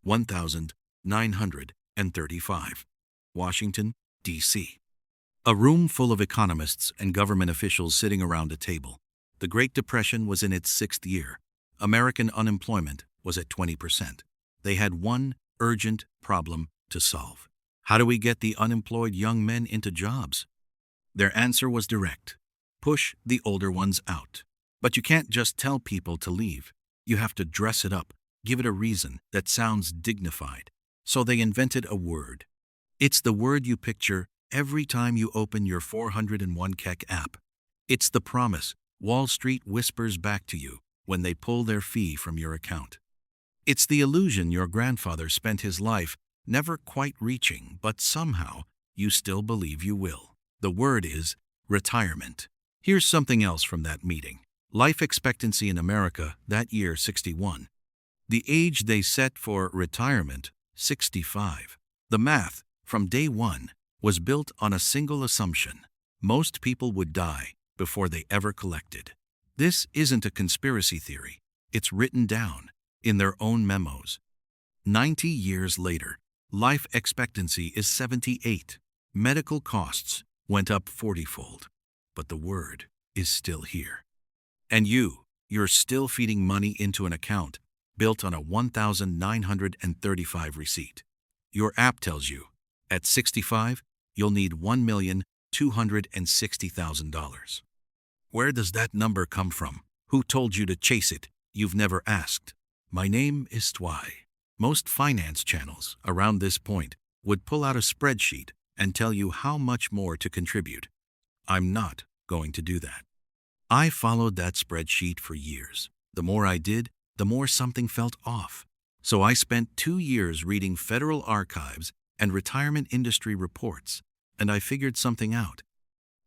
1935, Washington, D.C. A room full of economists and government officials sitting around a table. The Great Depression was in its sixth year. American unemployment was at 20%. They had one urgent problem to solve. How do we get the unemployed young men into jobs? Their answer was direct. Push the older ones out. But you can't just tell people to leave. You have to dress it up, give it a reason that sounds dignified. So they invented a word. It's the word you picture every time you open your 401 Kek app. It's the promise Wall Street whispers back to you when they pull their fee from your account. It's the illusion your grandfather spent his life never quite reaching, but somehow you still believe you will. The word is retirement. Here's something else from that meeting. Life expectancy in America that year, 61. The age they set for retirement, 65. The math, from day one, was built on a single assumption. Most people would die before they ever collected. This isn't a conspiracy theory. It's written down in their own memos. 90 years later, life expectancy is 78. Medical costs went up 40-fold. But the word is still here. And you're still feeding money into an account built on a 1,935 receipt. Your app tells you, at 65, you'll need $1,260,000. Where does that number come from? Who told you to chase it? You've never asked. My name is Twy. Most finance channels around this point would pull out a spreadsheet and tell you how much more to contribute. I'm not going to do that. I followed that spreadsheet for years. The more I did, the more something felt off. So I spent 2 years reading federal archives and retirement industry reports, and I figured something out.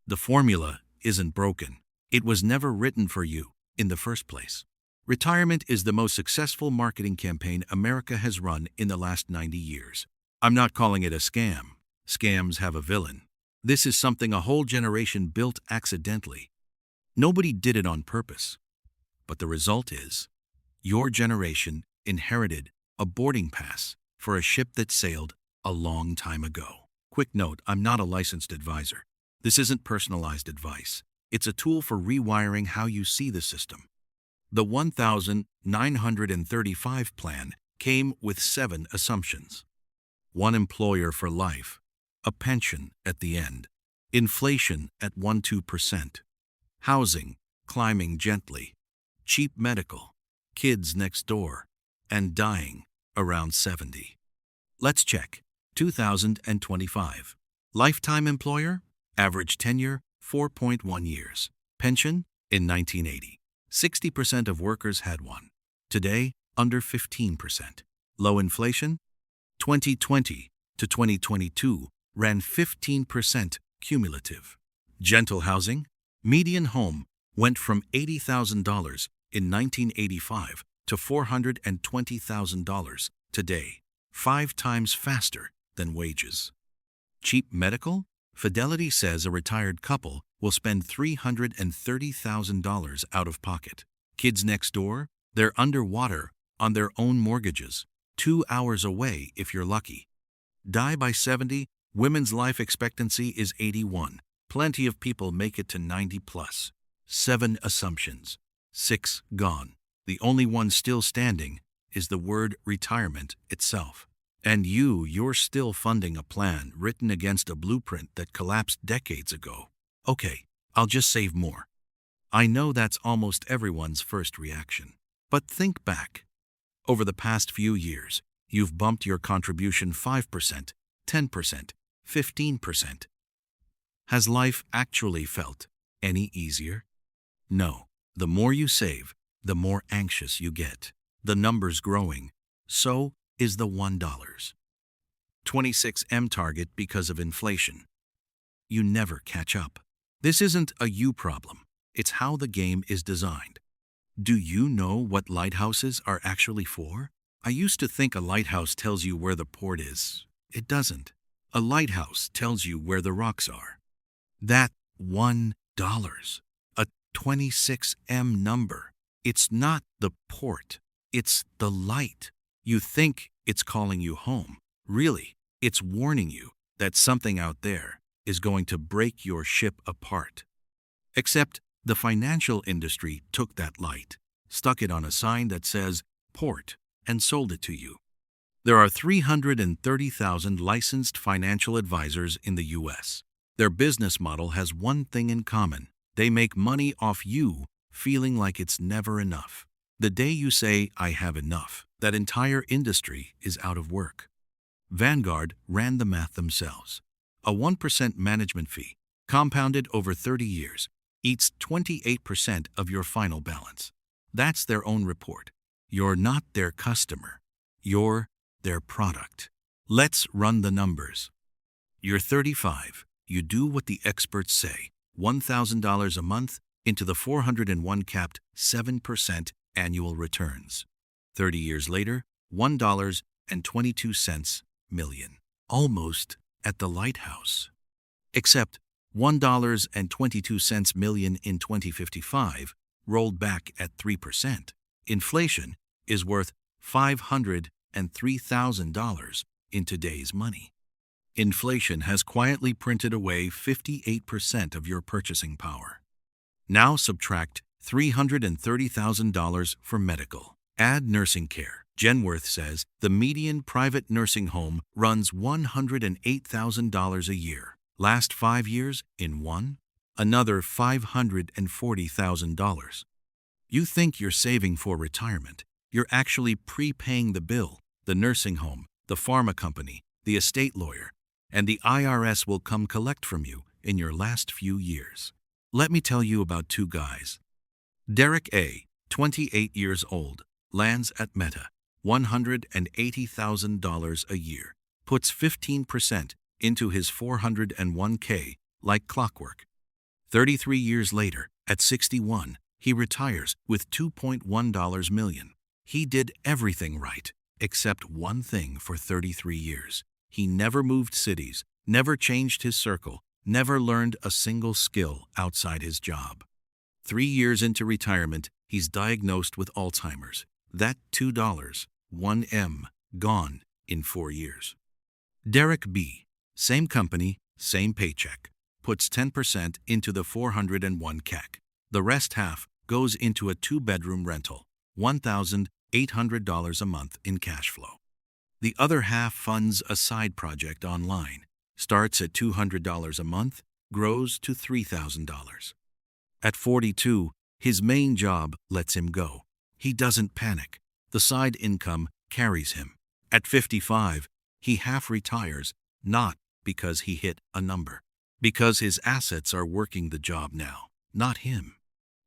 The formula isn't broken. It was never written for you in the first place. Retirement is the most successful marketing campaign America has run in the last 90 years. I'm not calling it a scam. Scams have a villain. This is something a whole generation built accidentally. Nobody did it on purpose. But the result is, your generation inherited a boarding pass for a ship that sailed a long time ago. Quick note, I'm not a licensed advisor. This isn't personalized advice. It's a tool for rewiring how you see the system. The 1,935 plan came with 7 assumptions. One employer for life, a pension at the end, inflation at 1–2%, housing climbing gently, cheap medical, kids next door, and dying around 70. Let's check. 2025. Lifetime employer, average tenure 4.1 years. Pension in 1980. 60% of workers had one. Today, under 15%. Low inflation? 2020 to 2022 ran 15% cumulative. Gentle housing? Median home went from $80,000 in 1985 to $420,000 today, 5 times faster than wages. Cheap medical? Fidelity says a retired couple will spend $330,000 out of pocket. Kids next door? They're underwater on their own mortgages, 2 hours away if you're lucky. Die by 70, women's life expectancy is 81. Plenty of people make it to 90 plus. 7 assumptions, 6 gone. The only one still standing is the word retirement itself. And you're still funding a plan written against a blueprint that collapsed decades ago. Okay, I'll just save more. I know that's almost everyone's first reaction. But think back. Over the past few years, you've bumped your contribution 5%, 10%, 15%. Has life actually felt any easier? No. The more you save, the more anxious you get. The number's growing. So is the $1. 26M target because of inflation. You never catch up. This isn't a you problem. It's how the game is designed. Do you know what lighthouses are actually for? I used to think a lighthouse tells you where the port is. It doesn't. A lighthouse tells you where the rocks are. That $1, a 26M number. It's not the port. It's the light. You think It's calling you home. Really, it's warning you that something out there is going to break your ship apart. Except the financial industry took that light, stuck it on a sign that says port, and sold it to you. There are 330,000 licensed financial advisors in the U.S. Their business model has one thing in common. They make money off you feeling like it's never enough. The day you say, "I have enough," that entire industry is out of work. Vanguard ran the math themselves. A 1% management fee, compounded over 30 years, eats 28% of your final balance. That's their own report. You're not their customer. You're their product. Let's run the numbers. You're 35. You do what the experts say. $1,000 a month into the 401 capped 7% annual returns. 30 years later, $1.22 million. Almost at the lighthouse. Except $1.22 million in 2055 rolled back at 3%. Inflation is worth $503,000 in today's money. Inflation has quietly printed away 58% of your purchasing power. Now subtract $330,000 for medical. Add nursing care. Genworth says the median private nursing home runs $108,000 a year. Last 5 years, in one, another $540,000. You think you're saving for retirement. You're actually prepaying the bill, the nursing home, the pharma company, the estate lawyer, and the IRS will come collect from you in your last few years. Let me tell you about two guys. Derek A., 28 years old, lands at Meta, $180,000 a year, puts 15% into his 401k like clockwork. 33 years later, at 61, he retires with $2.1 million. He did everything right, except one thing for 33 years. He never moved cities, never changed his circle, never learned a single skill outside his job. 3 years into retirement, he's diagnosed with Alzheimer's. That $2, 1M, gone in 4 years. Derek B., same company, same paycheck, puts 10% into the 401 CAC. The rest half goes into a 2-bedroom rental, $1,800 a month in cash flow. The other half funds a side project online, starts at $200 a month, grows to $3,000. At 42, his main job lets him go. He doesn't panic. The side income carries him. At 55, he half retires, not because he hit a number, because his assets are working the job now, not him.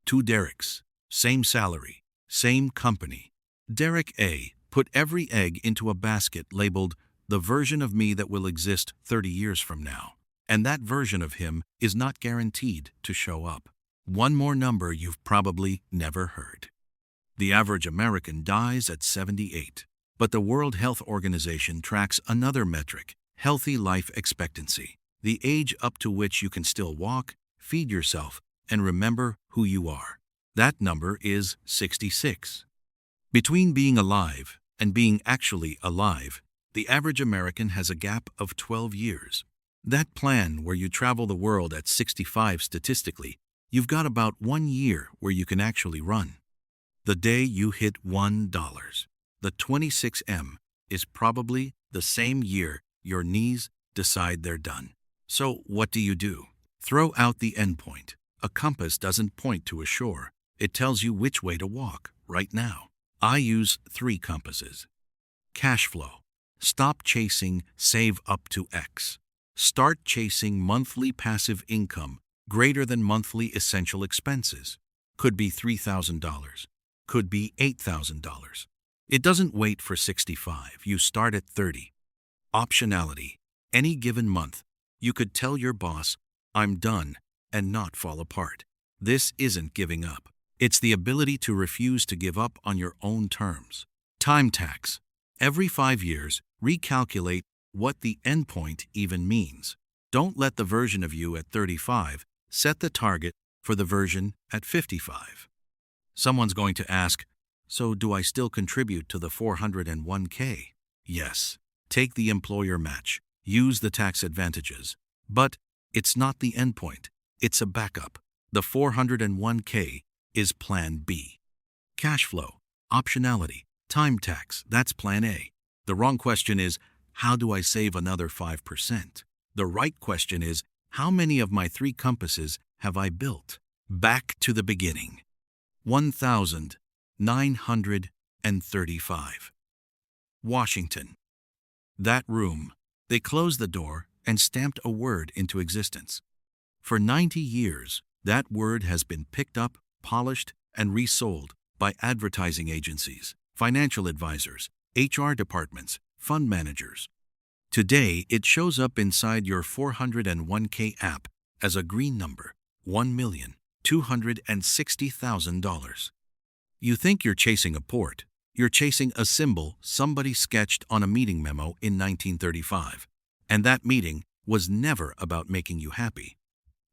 Two Dereks, same salary, same company. Derek A. put every egg into a basket labeled the version of me that will exist 30 years from now, and that version of him is not guaranteed to show up. One more number you've probably never heard. The average American dies at 78, but the World Health Organization tracks another metric, healthy life expectancy, the age up to which you can still walk, feed yourself, and remember who you are. That number is 66. Between being alive and being actually alive, the average American has a gap of 12 years. That plan where you travel the world at 65 statistically, you've got about 1 year where you can actually run. The day you hit $1, the 26M, is probably the same year your knees decide they're done. So what do? Throw out the endpoint. A compass doesn't point to a shore. It tells you which way to walk right now. I use 3 compasses. Cash flow. Stop chasing save up to X. Start chasing monthly passive income greater than monthly essential expenses. Could be $3,000. Could be $8,000. It doesn't wait for 65. You start at 30. Optionality. Any given month, you could tell your boss, "I'm done," and not fall apart. This isn't giving up. It's the ability to refuse to give up on your own terms. Time tax. Every 5 years, recalculate what the endpoint even means. Don't let the version of you at 35 set the target for the version at 55. Someone's going to ask, so do I still contribute to the 401k? Yes, take the employer match, use the tax advantages. But it's not the endpoint, it's a backup. The 401k is Plan B. Cash flow, optionality, time tax, that's Plan A. The wrong question is, how do I save another 5%? The right question is, how many of my 3 compasses have I built? Back to the beginning. 1935. Washington. That room. They closed the door and stamped a word into existence. For 90 years, that word has been picked up, polished, and resold by advertising agencies, financial advisors, HR departments, fund managers. Today, it shows up inside your 401k app as a green number, $1,260,000. You think you're chasing a port. You're chasing a symbol somebody sketched on a meeting memo in 1935. And that meeting was never about making you happy.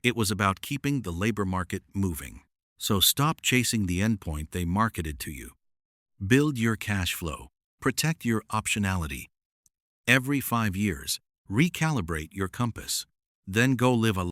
It was about keeping the labor market moving. So stop chasing the endpoint they marketed to you. Build your cash flow. Protect your optionality. Every 5 years, recalibrate your compass. Then go live a